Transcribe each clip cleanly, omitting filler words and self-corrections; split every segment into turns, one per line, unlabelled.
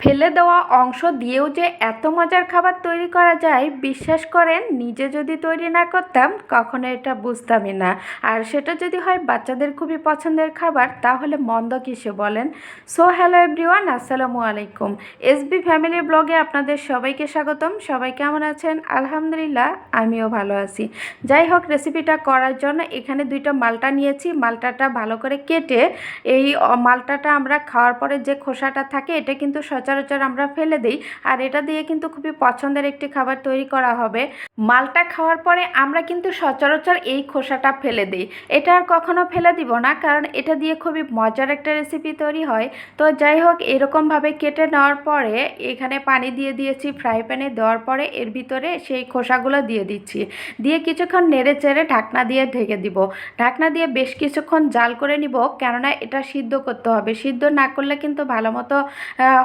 ফেলে দেওয়া অংশ দিয়েও যে এত মজার খাবার তৈরি করা যায়, বিশ্বাস করেন নিজে যদি তৈরি না করতাম কখনো এটা বুঝতামই না। আর সেটা যদি হয় বাচ্চাদের খুবই পছন্দের খাবার, তাহলে মন্দ কিসে বলেন। সো হ্যালো এভরিওয়ান, আসসালামু আলাইকুম। এসবি ফ্যামিলি ব্লগে আপনাদের সবাইকে স্বাগতম। সবাই কেমন আছেন? আলহামদুলিল্লাহ, আমিও ভালো আছি। যাই হোক, রেসিপিটা করার জন্য এখানে দুইটা মালটা নিয়েছি। মালটাটা ভালো করে কেটে এই মালটাটা আমরা খাওয়ার পরে যে খোসাটা থাকে এটা কিন্তু সচরাচর আমরা ফেলে দিই, আর এটা দিয়ে কিন্তু খুবই পছন্দের একটি খাবার তৈরি করা হবে। মালটা খাওয়ার পরে আমরা কিন্তু সচরাচর এই খোসাটা ফেলে দিই। এটা আর কখনো ফেলে দিব না, কারণ এটা দিয়ে খুবই মজার একটা রেসিপি তৈরি হয়। তো যাই হোক, এরকমভাবে কেটে নেওয়ার পরে এখানে পানি দিয়ে দিয়েছি। ফ্রাই প্যানে দেওয়ার পরে এর ভিতরে সেই খোসাগুলো দিয়ে দিচ্ছি। দিয়ে কিছুক্ষণ নেড়ে চেড়ে ঢাকনা দিয়ে ঢেকে দিব। ঢাকনা দিয়ে বেশ কিছুক্ষণ জাল করে নিব, কেননা এটা সিদ্ধ করতে হবে। সিদ্ধ না করলে কিন্তু ভালো মতো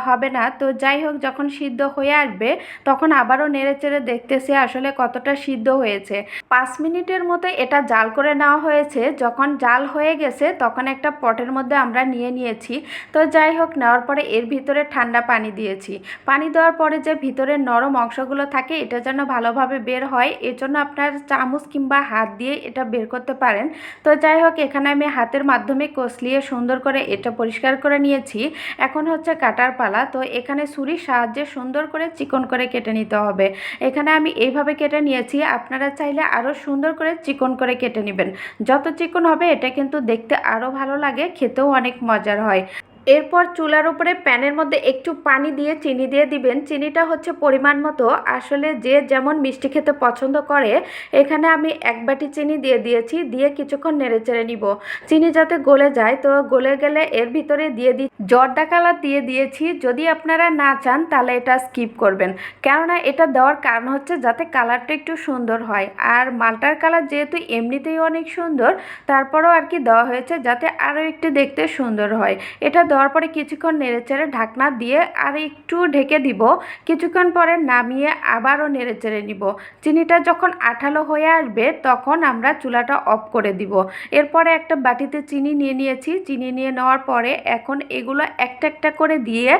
হবে না। তো যাই হোক, যখন সিদ্ধ হয়ে আসবে তখন আবারও নেড়ে চেড়ে দেখতেছি আসলে কতটা সিদ্ধ হয়েছে। 5 মিনিটের মতো এটা জাল করে নেওয়া হয়েছে। যখন জাল হয়ে গেছে তখন একটা পটের মধ্যে আমরা নিয়ে নিয়েছি। তো যাই হোক, নেওয়ার পরে এর ভিতরে ঠান্ডা পানি দিয়েছি। পানি দেওয়ার পরে যে ভিতরের নরম অংশগুলো থাকে এটা যেন ভালোভাবে বের হয়, এজন্য আপনার চামচ কিংবা হাত দিয়ে এটা বের করতে পারেন। তো যাই হোক, এখানে আমি হাতের মাধ্যমে কষলিয়ে সুন্দর করে এটা পরিষ্কার করে নিয়েছি। এখন হচ্ছে কাটার পালা। তো এখানে ছুরির সাহায্যে সুন্দর করে চিকন করে কেটে নিতে হবে। এখানে আমি এইভাবে কেটে নিয়েছি, আপনারা চাইলে আরও সুন্দর করে চিকন করে কেটে নেবেন। যত চিকন হবে এটা কিন্তু দেখতে আরও ভালো লাগে, খেতেও অনেক মজার হয়। এরপর চুলার উপরে প্যানের মধ্যে একটু পানি দিয়ে চিনি দিয়ে দিবেন। চিনিটা হচ্ছে পরিমাণ মতো, আসলে যে যেমন মিষ্টি খেতে পছন্দ করে। এখানে আমি 1 বাটি চিনি দিয়ে দিয়েছি। দিয়ে কিছুক্ষণ নেড়ে চেড়ে নিব। চিনি যাতে গলে যায়, তো গলে গেলে এর ভিতরে দিয়ে জর্দা কালার দিয়ে দিয়েছি। যদি আপনারা না চান তাহলে এটা স্কিপ করবেন, কেননা এটা দেওয়ার কারণ হচ্ছে যাতে কালারটা একটু সুন্দর হয়। আর মালটার কালার যেহেতু এমনিতেই অনেক সুন্দর, তারপরেও আর কি দেওয়া হয়েছে যাতে আরও একটু দেখতে সুন্দর হয়। এটা দেওয়ার পরে কিছুক্ষণ নেড়েচেড়ে ঢাকনা দিয়ে আর একটু ঢেকে দিব। কিছুক্ষণ পরে নামিয়ে আবারও নেড়েচেড়ে নিব। চিনিটা যখন আঠালো হয়ে আসবে তখন আমরা চুলাটা অফ করে দিব। এরপরে একটা বাটিতে চিনি নিয়ে নিয়েছি। চিনি নিয়ে নেওয়ার পরে এখন এগুলো একটা একটা করে দিয়ে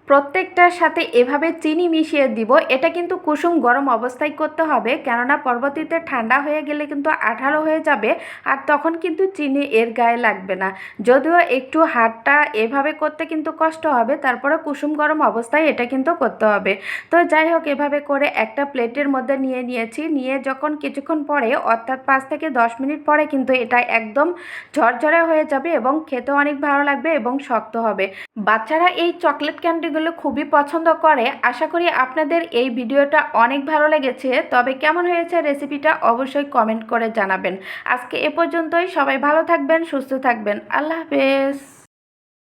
প্রত্যেকটার সাথে এভাবে চিনি মিশিয়ে দিব। এটা কিন্তু কুসুম গরম অবস্থায় করতে হবে, কেননা পরবর্তীতে ঠান্ডা হয়ে গেলে কিন্তু আঠালো হয়ে যাবে, আর তখন কিন্তু চিনি এর গায়ে লাগবে না। যদিও একটু হাতটা এভাবে করতে কিন্তু কষ্ট হবে, তারপরে কুসুম গরম অবস্থায় এটা কিন্তু করতে হবে। তো যাই হোক, এভাবে করে একটা প্লেটের মধ্যে নিয়ে নিয়েছি। নিয়ে যখন কিছুক্ষণ পরে, অর্থাৎ 5 থেকে 10 মিনিট পরে কিন্তু এটা একদম ঝরঝরে হয়ে যাবে এবং খেতে অনেক ভালো লাগবে এবং শক্ত হবে। বাচ্চারা এই চকলেট ক্যান্ডিগুলো খুবই পছন্দ করে। আশা করি আপনাদের এই ভিডিওটা অনেক ভালো লেগেছে। তবে কেমন হয়েছে রেসিপিটা অবশ্যই কমেন্ট করে জানাবেন। আজকে এ পর্যন্তই। সবাই ভালো থাকবেন, সুস্থ থাকবেন। আল্লাহ হাফেজ।